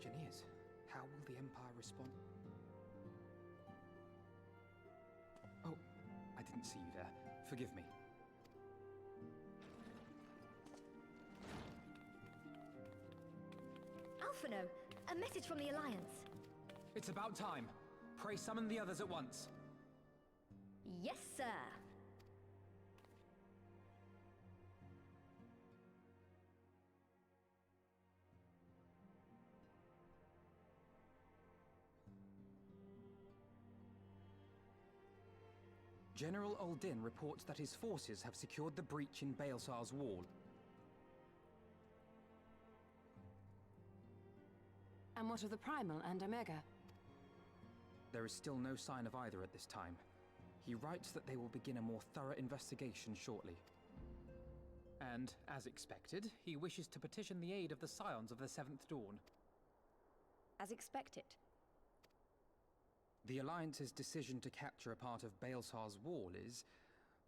question is, how will the Empire respond? Oh, I didn't see you there. Forgive me. Alphino, a message from the Alliance. It's about time. Pray summon the others at once. Yes, sir. General Uldin reports that his forces have secured the breach in Baelsar's wall. And what of the Primal and Omega? There is still no sign of either at this time. He writes that they will begin a more thorough investigation shortly. And, as expected, he wishes to petition the aid of the Scions of the Seventh Dawn. As expected. The Alliance's decision to capture a part of Baelsar's wall is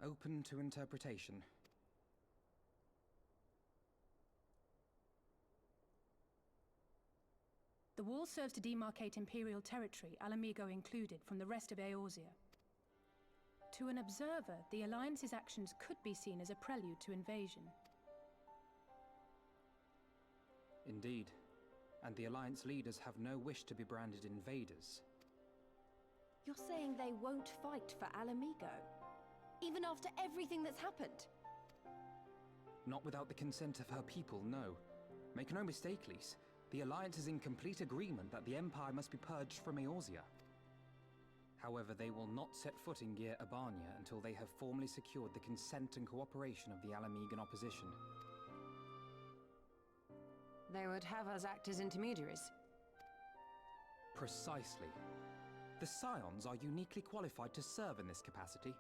open to interpretation. The wall serves to demarcate Imperial territory, Alamigo included, from the rest of Eorzea. To an observer, the Alliance's actions could be seen as a prelude to invasion. Indeed. And the Alliance leaders have no wish to be branded invaders. You're saying they won't fight for Alamigo? Even after everything that's happened? Not without the consent of her people, no. Make no mistake, Lys. The Alliance is in complete agreement that the Empire must be purged from Eorzea. However, they will not set foot in Gyr Abania until they have formally secured the consent and cooperation of the Alamigan opposition. They would have us act as intermediaries. Precisely. The Scions are uniquely qualified to serve in this capacity.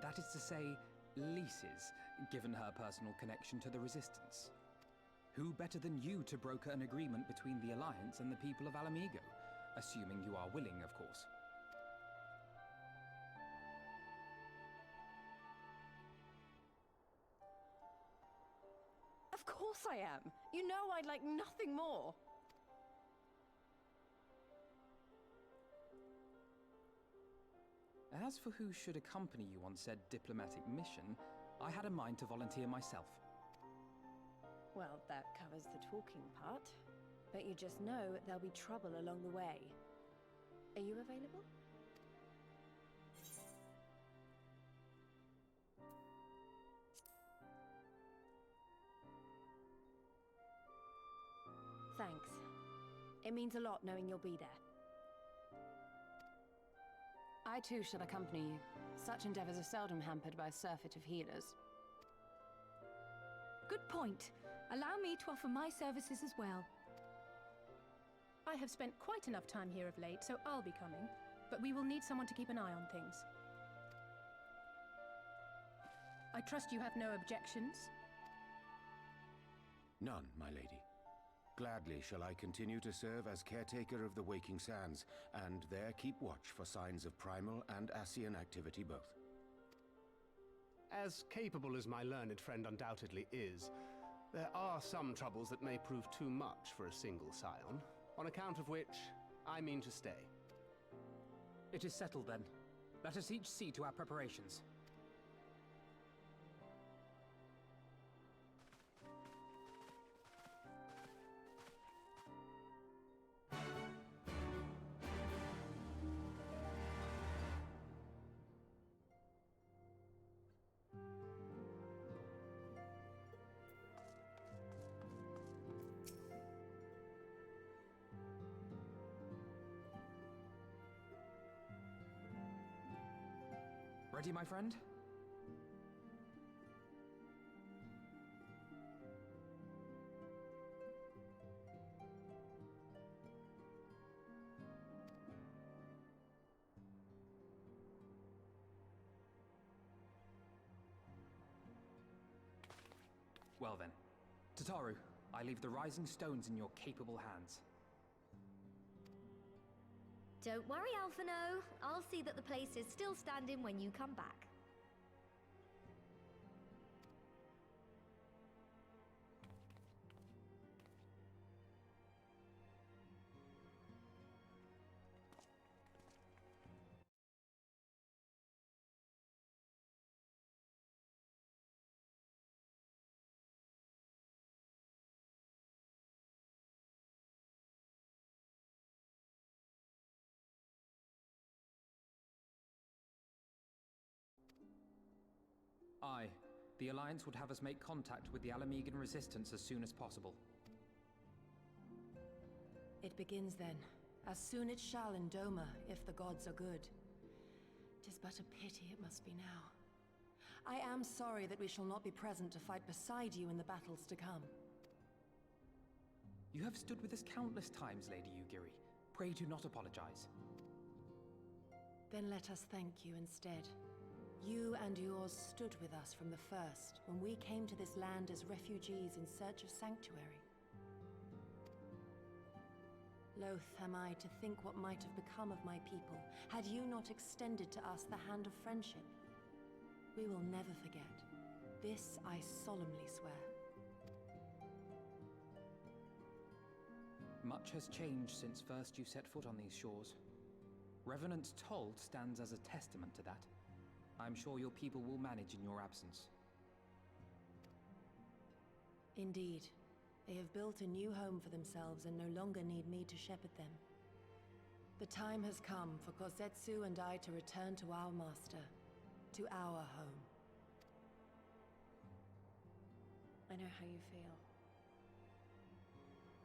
That is to say, Lys's, given her personal connection to the Resistance. Who better than you to broker an agreement between the Alliance and the people of Alamigo? Assuming you are willing, of course. Of course I am! You know I'd like nothing more! As for who should accompany you on said diplomatic mission, I had a mind to volunteer myself. Well, that covers the talking part. But you just know there'll be trouble along the way. Are you available? Thanks. It means a lot knowing you'll be there. I too shall accompany you. Such endeavors are seldom hampered by a surfeit of healers. Good point. Allow me to offer my services as well. I have spent quite enough time here of late, so I'll be coming. But we will need someone to keep an eye on things. I trust you have no objections? None, my lady. Gladly shall I continue to serve as caretaker of the Waking Sands, and there keep watch for signs of primal and Ascian activity both. As capable as my learned friend undoubtedly is, there are some troubles that may prove too much for a single scion, on account of which I mean to stay. It is settled then. Let us each see to our preparations. Ready, my friend? Well then. Tataru, I leave the rising stones in your capable hands. Don't worry, Alphino. I'll see that the place is still standing when you come back. Aye. The Alliance would have us make contact with the Alamegan resistance as soon as possible. It begins then. As soon it shall in Doma, if the gods are good. 'Tis but a pity it must be now. I am sorry that we shall not be present to fight beside you in the battles to come. You have stood with us countless times, Lady Yugiri. Pray do not apologize. Then let us thank you instead. You and yours stood with us from the first, when we came to this land as refugees in search of sanctuary. Loath am I to think what might have become of my people, had you not extended to us the hand of friendship. We will never forget. This I solemnly swear. Much has changed since first you set foot on these shores. Revenant's Toll stands as a testament to that. I'm sure your people will manage in your absence. Indeed. They have built a new home for themselves and no longer need me to shepherd them. The time has come for Kozetsu and I to return to our master, to our home. I know how you feel.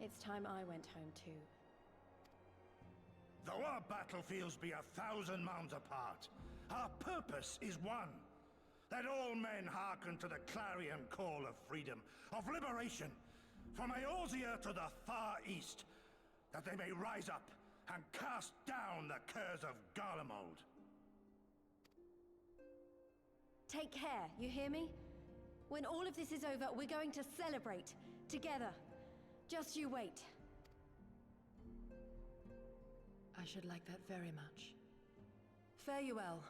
It's time I went home too. Though our battlefields be 1,000 mounds apart, our purpose is one. That all men hearken to the clarion call of freedom, of liberation, from Eorzea to the far east, that they may rise up and cast down the curse of Garlemald. Take care, you hear me? When all of this is over, we're going to celebrate, together. Just you wait. I should like that very much. Fare you well.